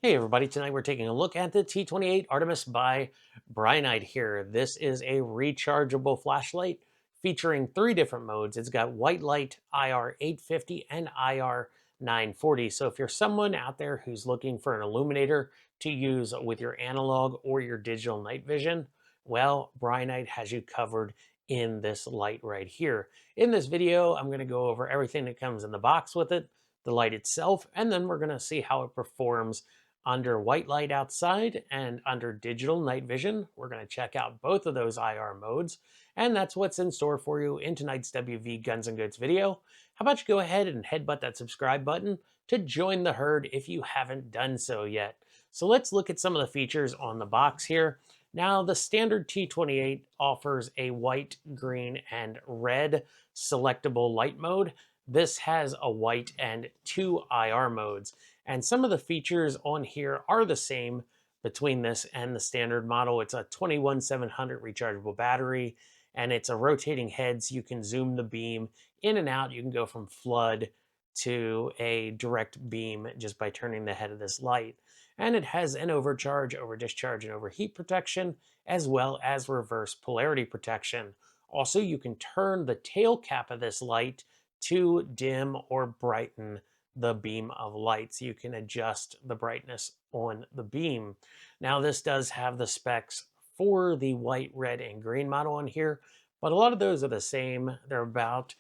Hey everybody, tonight we're taking a look at the T-28 Artemis by Brinyte here. This is a rechargeable flashlight featuring three different modes. It's got white light, IR 850, and IR 940. So if you're someone out there who's looking for an illuminator to use with your analog or your digital night vision, well, Brinyte has you covered in this light right here. In this video, I'm going to go over everything that comes in the box with it, the light itself, and then we're going to see how it performs under white light outside and under digital night vision. We're going to check out both of those IR modes, and that's what's in store for you in tonight's WV Guns and Goats video. How about you go ahead and headbutt that subscribe button to join the herd if you haven't done so yet. So let's look at some of the features on the box here. Now, the standard T-28 offers a white, green, and red selectable light mode. This has a white and two IR modes. And some of the features on here are the same between this and the standard model. It's a 21700 rechargeable battery, and it's a rotating head, so you can zoom the beam in and out. You can go from flood to a direct beam just by turning the head of this light. And it has an overcharge, over discharge, and overheat protection, as well as reverse polarity protection. Also, you can turn the tail cap of this light to dim or brighten the beam of light, so you can adjust the brightness on the beam. Now, this does have the specs for the white, red, and green model on here, but a lot of those are the same. They're about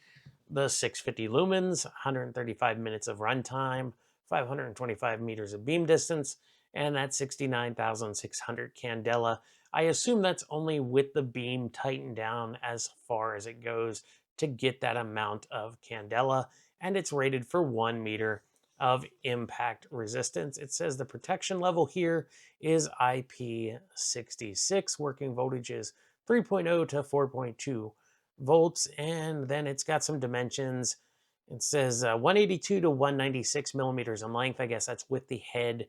the 650 lumens, 135 minutes of runtime, 525 meters of beam distance, and that 69,600 candela. I assume that's only with the beam tightened down as far as it goes to get that amount of candela, and it's rated for 1 meter of impact resistance. It says the protection level here is IP66. Working voltage is 3.0 to 4.2 volts, and then it's got some dimensions. It says 182 to 196 millimeters in length. I guess that's with the head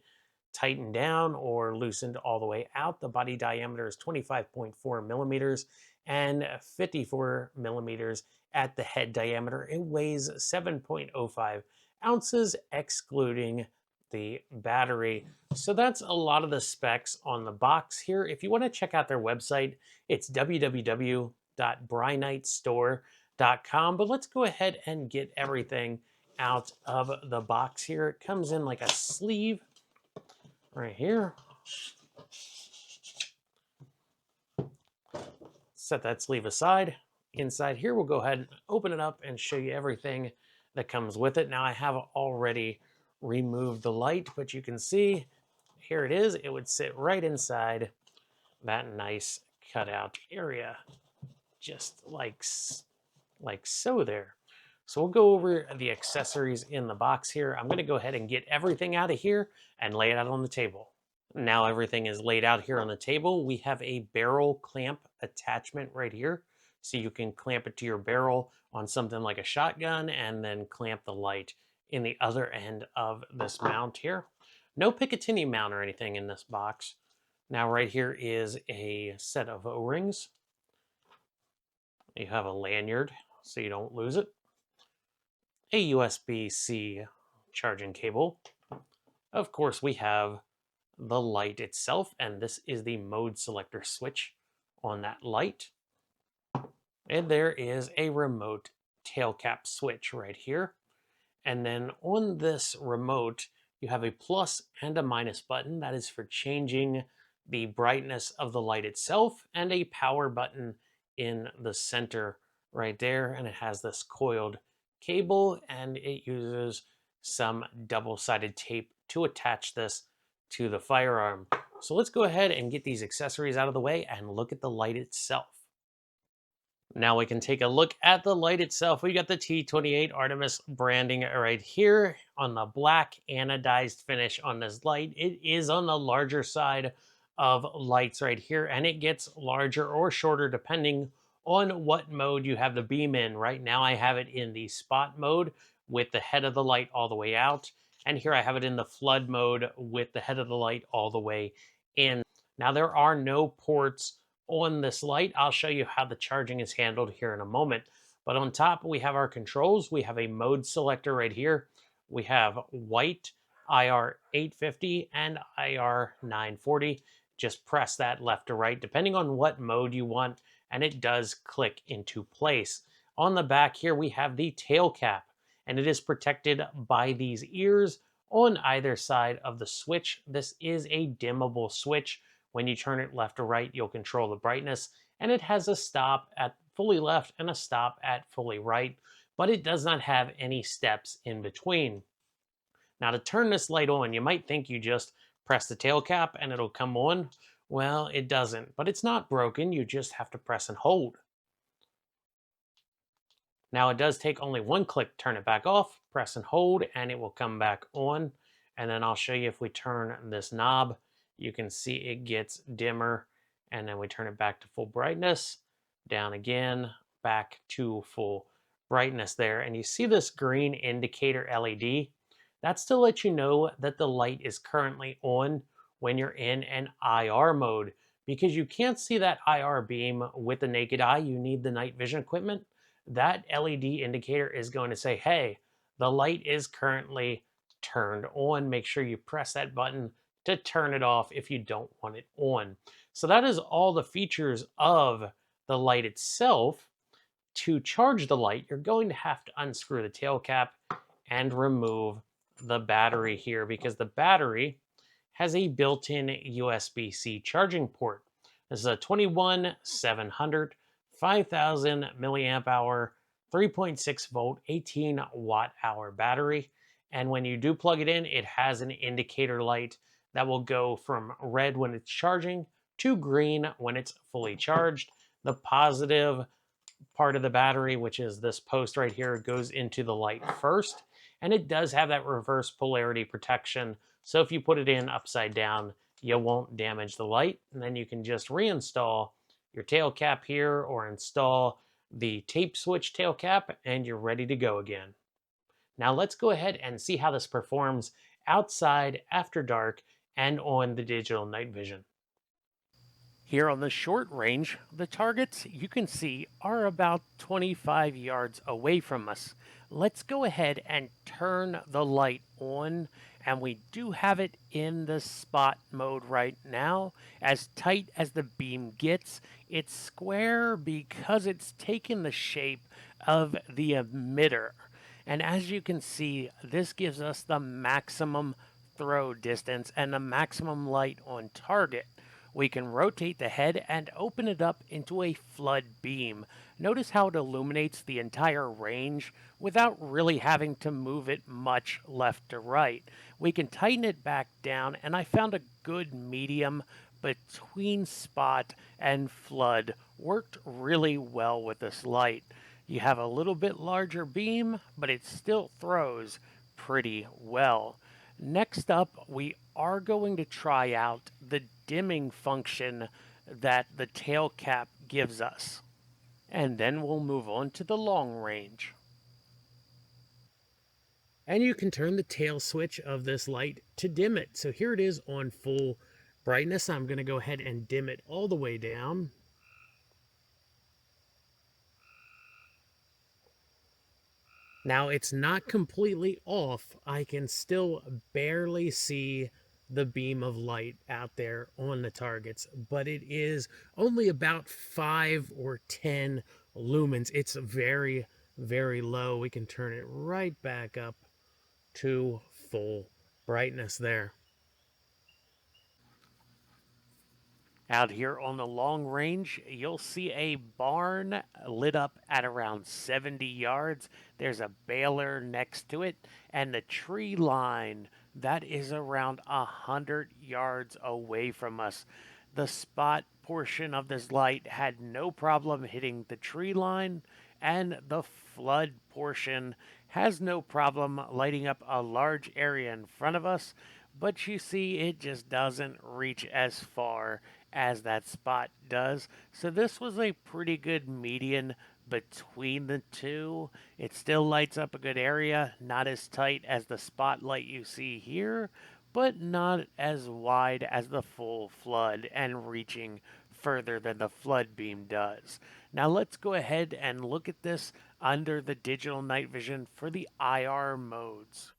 tightened down or loosened all the way out. The body diameter is 25.4 millimeters and 54 millimeters at the head diameter. It weighs 7.05 ounces, excluding the battery. So that's a lot of the specs on the box here. If you want to check out their website, it's www.brinytestore.com. But let's go ahead and get everything out of the box here. It comes in like a sleeve right here. Set that sleeve aside. Inside here, we'll go ahead and open it up and show you everything that comes with it. Now, I have already removed the light, but you can see here it is. It would sit right inside that nice cutout area, just like so there. So we'll go over the accessories in the box here. I'm going to go ahead and get everything out of here and lay it out on the table. Now everything is laid out here on the table. We have a barrel clamp attachment right here. So you can clamp it to your barrel on something like a shotgun and then clamp the light in the other end of this mount here. No Picatinny mount or anything in this box. Now right here is a set of O-rings. You have a lanyard so you don't lose it. A USB-C charging cable. Of course, we have the light itself, and this is the mode selector switch on that light. And there is a remote tail cap switch right here. And then on this remote, you have a plus and a minus button. That is for changing the brightness of the light itself, and a power button in the center right there. And it has this coiled cable, and it uses some double-sided tape to attach this to the firearm. So let's go ahead and get these accessories out of the way and look at the light itself. Now we can take a look at the light itself. We got the T-28 Artemis branding right here on the black anodized finish on this light. It is on the larger side of lights right here, and it gets larger or shorter depending on what mode you have the beam in. Right now I have it in the spot mode with the head of the light all the way out. And here I have it in the flood mode with the head of the light all the way in. Now there are no ports on this light. I'll show you how the charging is handled here in a moment. But on top, we have our controls. We have a mode selector right here. We have white, IR 850 and IR 940. Just press that left to right, depending on what mode you want, and it does click into place. On the back here, we have the tail cap, and it is protected by these ears on either side of the switch. This is a dimmable switch. When you turn it left or right, you'll control the brightness, and it has a stop at fully left and a stop at fully right, but it does not have any steps in between. Now, to turn this light on, you might think you just press the tail cap and it'll come on. Well, it doesn't, but it's not broken. You just have to press and hold. Now, it does take only one click to turn it back off. Press and hold, and it will come back on. And then I'll show you if we turn this knob, you can see it gets dimmer. And then we turn it back to full brightness, down again, back to full brightness there. And you see this green indicator LED? That's to let you know that the light is currently on when you're in an IR mode, because you can't see that IR beam with the naked eye. You need the night vision equipment. That LED indicator is going to say, hey, the light is currently turned on. Make sure you press that button to turn it off if you don't want it on. So that is all the features of the light itself. To charge the light, you're going to have to unscrew the tail cap and remove the battery here, because the battery has a built-in USB-C charging port. This is a 21700 5000 milliamp hour 3.6 volt 18 watt hour battery. And when you do plug it in, it has an indicator light that will go from red when it's charging to green when it's fully charged. The positive part of the battery, which is this post right here, goes into the light first, and it does have that reverse polarity protection. So if you put it in upside down, you won't damage the light. And then you can just reinstall your tail cap here or install the tape switch tail cap, and you're ready to go again. Now let's go ahead and see how this performs outside after dark and on the digital night vision. Here on the short range, the targets you can see are about 25 yards away from us. Let's go ahead and turn the light on, and we do have it in the spot mode right now. As tight as the beam gets, it's square because it's taken the shape of the emitter. And as you can see, this gives us the maximum throw distance and the maximum light on target. We can rotate the head and open it up into a flood beam. Notice how it illuminates the entire range without really having to move it much left to right. We can tighten it back down, and I found a good medium between spot and flood. Worked really well with this light. You have a little bit larger beam, but it still throws pretty well. Next up, we are going to try out the dimming function that the tail cap gives us. And then we'll move on to the long range. And you can turn the tail switch of this light to dim it. So here it is on full brightness. I'm going to go ahead and dim it all the way down. Now it's not completely off. I can still barely see the beam of light out there on the targets, but it is only about 5 or 10 lumens. It's very, very low. We can turn it right back up to full brightness there. Out here on the long range, you'll see a barn lit up at around 70 yards. There's a baler next to it, and the tree line that is around 100 yards away from us. The spot portion of this light had no problem hitting the tree line, and the flood portion has no problem lighting up a large area in front of us, but you see it just doesn't reach as far as that spot does. So this was a pretty good median between the two. It still lights up a good area, not as tight as the spotlight you see here, but not as wide as the full flood and reaching further than the flood beam does. Now let's go ahead and look at this under the digital night vision for the IR modes.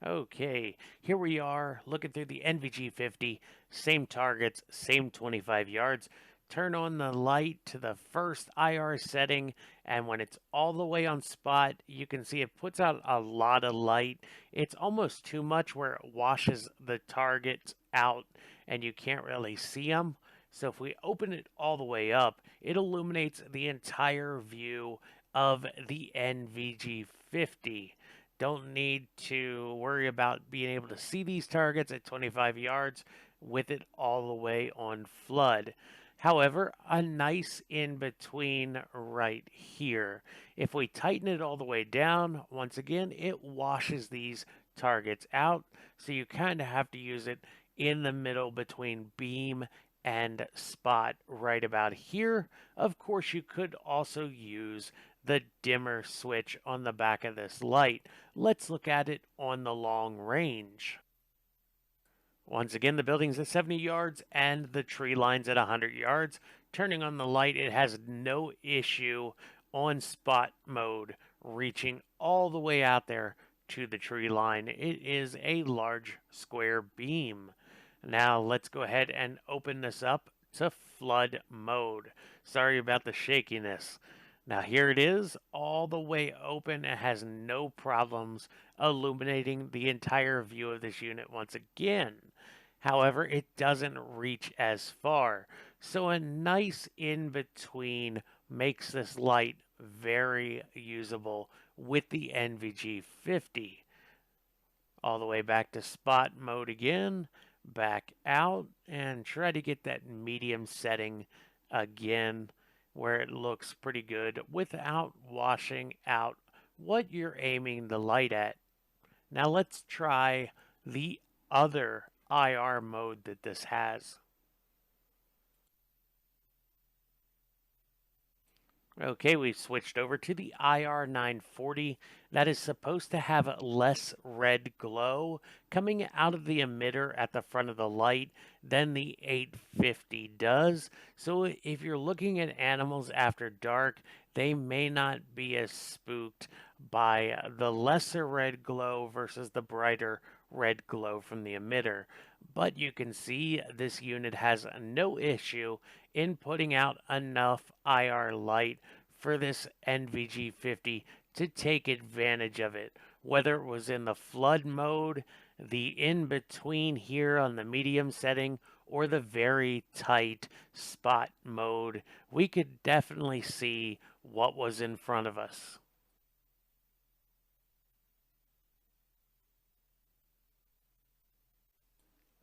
Okay, here we are looking through the NVG 50, same targets, same 25 yards. Turn on the light to the first IR setting, and when it's all the way on spot, you can see it puts out a lot of light. It's almost too much where it washes the targets out and you can't really see them. So if we open it all the way up, it illuminates the entire view of the NVG 50. Don't need to worry about being able to see these targets at 25 yards with it all the way on flood. However, a nice in between right here. If we tighten it all the way down, once again, it washes these targets out. So you kind of have to use it in the middle between beam and spot right about here. Of course, you could also use the dimmer switch on the back of this light. Let's look at it on the long range. Once again, the building's at 70 yards and the tree line's at 100 yards. Turning on the light, it has no issue on spot mode, reaching all the way out there to the tree line. It is a large square beam. Now let's go ahead and open this up to flood mode. Sorry about the shakiness. Now here it is, all the way open. It has no problems illuminating the entire view of this unit once again. However, it doesn't reach as far. So a nice in-between makes this light very usable with the NVG 50. All the way back to spot mode again, back out, and try to get that medium setting again where it looks pretty good without washing out what you're aiming the light at. Now let's try the other IR mode that this has. Okay, we've switched over to the IR 940. That is supposed to have less red glow coming out of the emitter at the front of the light than the 850 does. So if you're looking at animals after dark, they may not be as spooked by the lesser red glow versus the brighter red glow from the emitter. But you can see this unit has no issue in putting out enough IR light for this NVG 50 to take advantage of it. Whether it was in the flood mode, the in-between here on the medium setting, or the very tight spot mode, we could definitely see what was in front of us.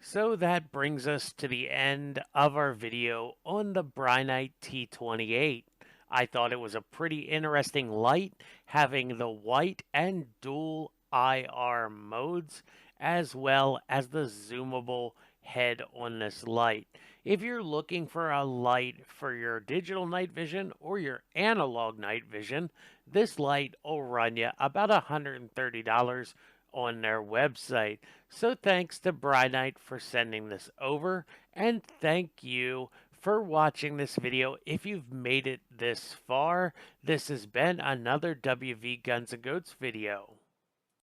So that brings us to the end of our video on the Brinyte T-28. I thought it was a pretty interesting light, having the white and dual IR modes, as well as the zoomable head on this light. If you're looking for a light for your digital night vision or your analog night vision, this light will run you about $130 on their website. So thanks to Brinyte for sending this over, and thank you for watching this video. If you've made it this far, this has been another WV Guns and Goats video.